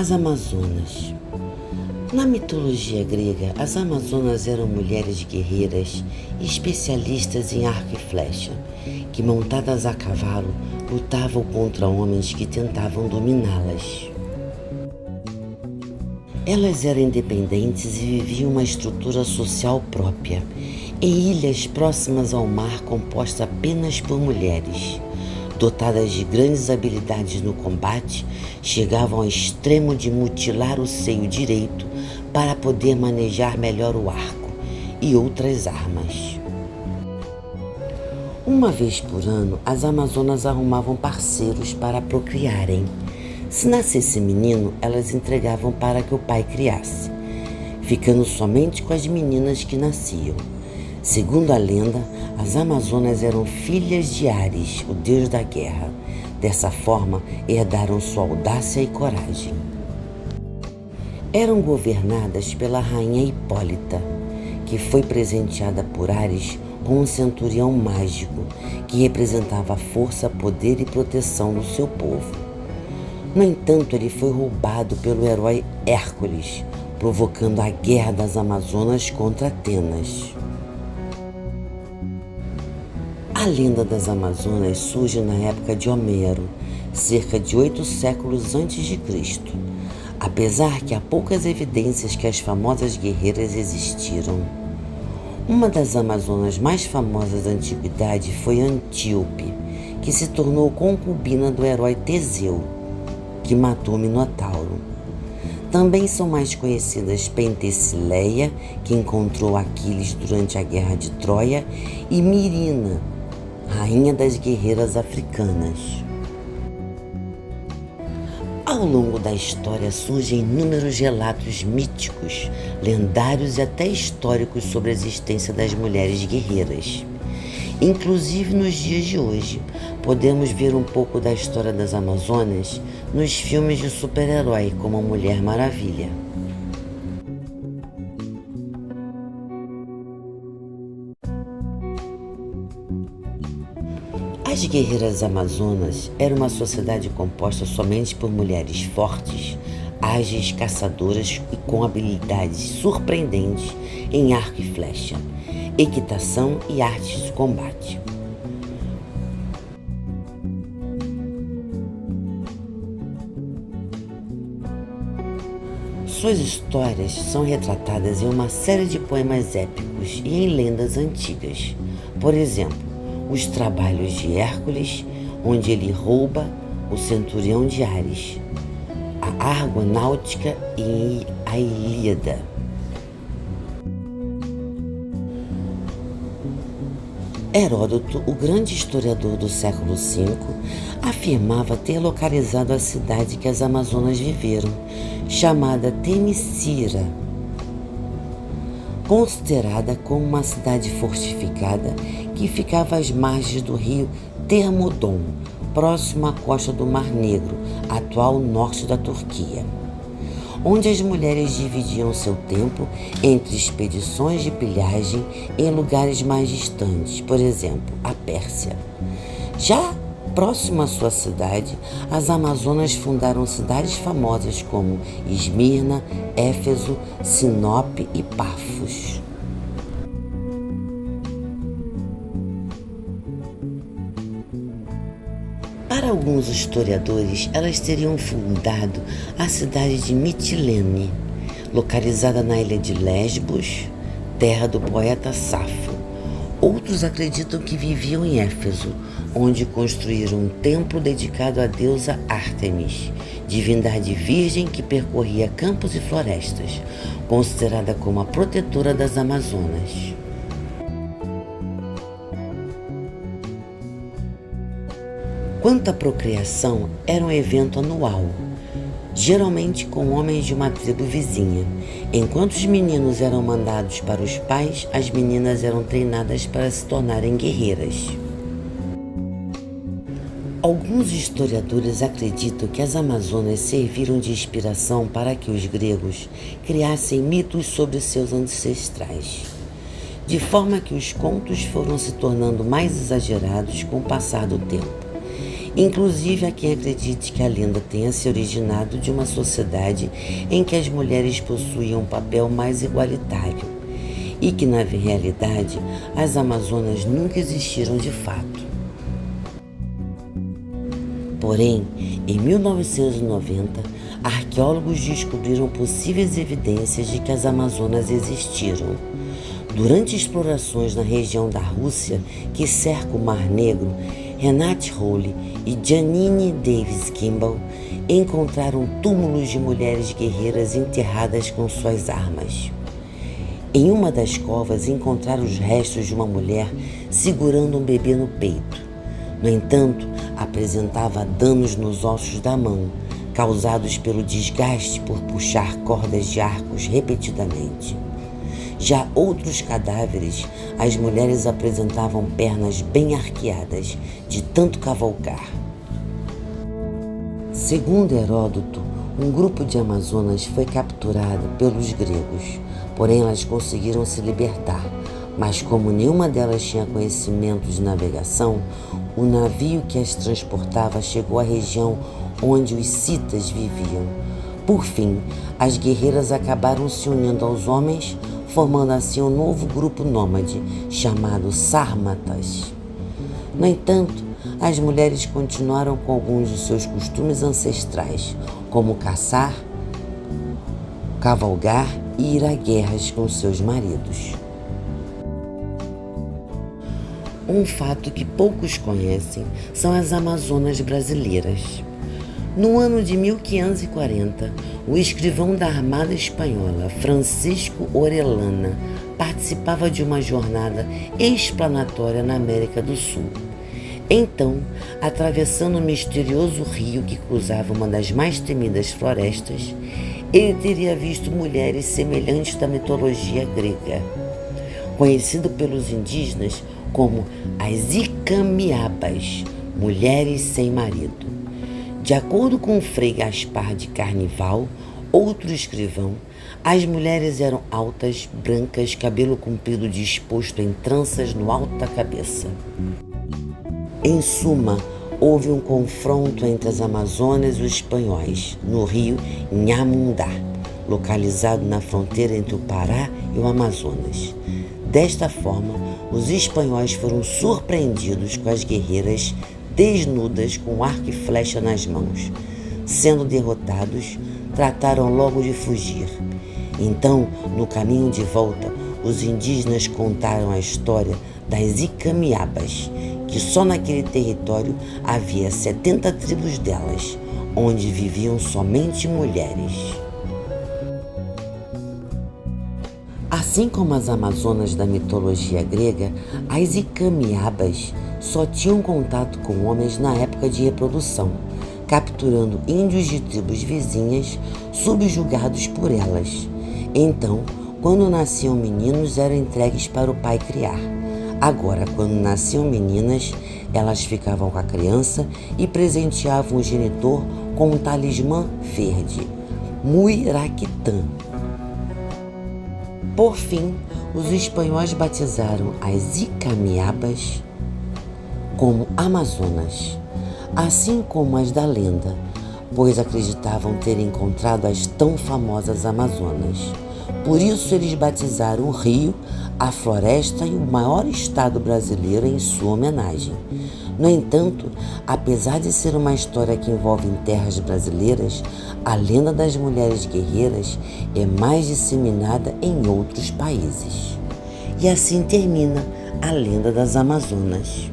As Amazonas. Na mitologia grega, as Amazonas eram mulheres guerreiras e especialistas em arco e flecha, que, montadas a cavalo, lutavam contra homens que tentavam dominá-las. Elas eram independentes e viviam uma estrutura social própria, em ilhas próximas ao mar composta apenas por mulheres. Dotadas de grandes habilidades no combate, chegavam ao extremo de mutilar o seio direito para poder manejar melhor o arco e outras armas. Uma vez por ano, as Amazonas arrumavam parceiros para procriarem. Se nascesse menino, elas entregavam para que o pai criasse, ficando somente com as meninas que nasciam. Segundo a lenda, as Amazonas eram filhas de Ares, o deus da guerra. Dessa forma, herdaram sua audácia e coragem. Eram governadas pela rainha Hipólita, que foi presenteada por Ares com um centurião mágico que representava a força, poder e proteção do seu povo. No entanto, ele foi roubado pelo herói Hércules, provocando a guerra das Amazonas contra Atenas. A lenda das Amazonas surge na época de Homero, cerca de 8 séculos antes de Cristo, apesar que há poucas evidências que as famosas guerreiras existiram. Uma das Amazonas mais famosas da antiguidade foi Antíope, que se tornou concubina do herói Teseu, que matou o Minotauro. Também são mais conhecidas Pentesileia, que encontrou Aquiles durante a Guerra de Troia, e Mirina, rainha das guerreiras africanas. Ao longo da história surgem inúmeros relatos míticos, lendários e até históricos sobre a existência das mulheres guerreiras. Inclusive nos dias de hoje, podemos ver um pouco da história das Amazonas nos filmes de super-herói como a Mulher Maravilha. As guerreiras amazonas eram uma sociedade composta somente por mulheres fortes, ágeis, caçadoras e com habilidades surpreendentes em arco e flecha, equitação e artes de combate. Suas histórias são retratadas em uma série de poemas épicos e em lendas antigas. Por exemplo, os trabalhos de Hércules, onde ele rouba o centurião de Ares, a Argonáutica e a Ilíada. Heródoto, o grande historiador do século V, afirmava ter localizado a cidade que as Amazonas viveram, chamada Temícera, considerada como uma cidade fortificada que ficava às margens do rio Termodon, próximo à costa do Mar Negro, atual norte da Turquia, onde as mulheres dividiam seu tempo entre expedições de pilhagem em lugares mais distantes, por exemplo, a Pérsia. Já próximo à sua cidade, as Amazonas fundaram cidades famosas como Esmirna, Éfeso, Sinop e Pafos. Para alguns historiadores, elas teriam fundado a cidade de Mitilene, localizada na ilha de Lesbos, terra do poeta Safo. Outros acreditam que viviam em Éfeso, onde construíram um templo dedicado à deusa Ártemis, divindade virgem que percorria campos e florestas, considerada como a protetora das Amazonas. Quanto à procriação, era um evento anual, geralmente com homens de uma tribo vizinha. Enquanto os meninos eram mandados para os pais, as meninas eram treinadas para se tornarem guerreiras. Alguns historiadores acreditam que as Amazonas serviram de inspiração para que os gregos criassem mitos sobre seus ancestrais, de forma que os contos foram se tornando mais exagerados com o passar do tempo. Inclusive há quem acredite que a lenda tenha se originado de uma sociedade em que as mulheres possuíam um papel mais igualitário e que, na realidade, as Amazonas nunca existiram de fato. Porém, em 1990, arqueólogos descobriram possíveis evidências de que as Amazonas existiram. Durante explorações na região da Rússia que cerca o Mar Negro, Renate Holle e Janine Davis Kimball encontraram túmulos de mulheres guerreiras enterradas com suas armas. Em uma das covas encontraram os restos de uma mulher segurando um bebê no peito. No entanto, apresentava danos nos ossos da mão, causados pelo desgaste por puxar cordas de arcos repetidamente. Já outros cadáveres, as mulheres apresentavam pernas bem arqueadas, de tanto cavalgar. Segundo Heródoto, um grupo de amazonas foi capturado pelos gregos, porém elas conseguiram se libertar. Mas como nenhuma delas tinha conhecimento de navegação, o navio que as transportava chegou à região onde os citas viviam. Por fim, as guerreiras acabaram se unindo aos homens, formando assim um novo grupo nômade, chamado Sármatas. No entanto, as mulheres continuaram com alguns de seus costumes ancestrais, como caçar, cavalgar e ir a guerras com seus maridos. Um fato que poucos conhecem são as Amazonas brasileiras. No ano de 1540, o escrivão da Armada Espanhola, Francisco Orellana, participava de uma jornada explanatória na América do Sul. Então, atravessando o misterioso rio que cruzava uma das mais temidas florestas, ele teria visto mulheres semelhantes da mitologia grega, conhecido pelos indígenas como as Icamiabas, mulheres sem marido. De acordo com Frei Gaspar de Carnival, outro escrivão, as mulheres eram altas, brancas, cabelo comprido disposto em tranças no alto da cabeça. Em suma, houve um confronto entre as Amazonas e os espanhóis, no rio Nhamundá, localizado na fronteira entre o Pará e o Amazonas. Desta forma, os espanhóis foram surpreendidos com as guerreiras desnudas com arco e flecha nas mãos. Sendo derrotados, trataram logo de fugir. Então, no caminho de volta, os indígenas contaram a história das Icamiabas, que só naquele território havia 70 tribos delas, onde viviam somente mulheres. Assim como as Amazonas da mitologia grega, as Icamiabas só tinham contato com homens na época de reprodução, capturando índios de tribos vizinhas subjugados por elas. Então, quando nasciam meninos, eram entregues para o pai criar. Agora, quando nasciam meninas, elas ficavam com a criança e presenteavam o genitor com um talismã verde, Muiraquitã. Por fim, os espanhóis batizaram as Icamiabas como Amazonas, assim como as da lenda, pois acreditavam ter encontrado as tão famosas Amazonas. Por isso eles batizaram o rio, a floresta e o maior estado brasileiro em sua homenagem. No entanto, apesar de ser uma história que envolve terras brasileiras, a lenda das mulheres guerreiras é mais disseminada em outros países. E assim termina a lenda das Amazonas.